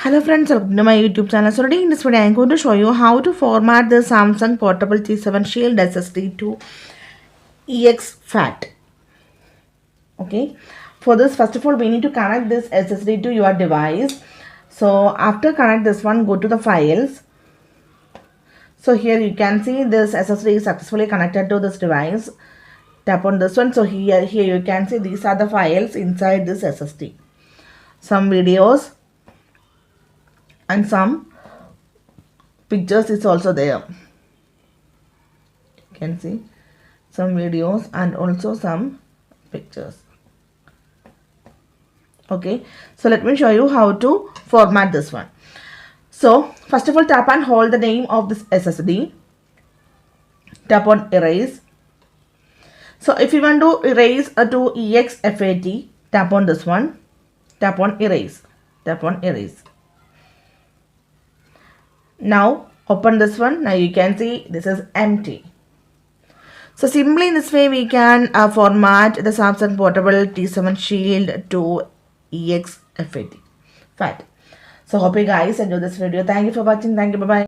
Hello friends, welcome to my YouTube channel. So today in this video I am going to show you how to format the Samsung portable T7 Shield SSD to exFAT. Okay, for this first of all we need to connect this SSD to your device. So after connect this one, go to the files. So here you can see this SSD is successfully connected to this device. Tap on this one. So here you can see these are the files inside this SSD. Some videos and some pictures is also there. You can see some videos and also some pictures. Okay, so let me show you how to format this one. So first of all, tap and hold the name of this SSD. Tap on erase. So if you want to erase to exFAT, tap on this one. Tap on erase. Tap on erase. Now open this one. Now you can see this is empty. So simply in this way we can format the Samsung portable T7 Shield to exFAT. So hope you guys enjoy this video. Thank you for watching. Thank you. Bye bye.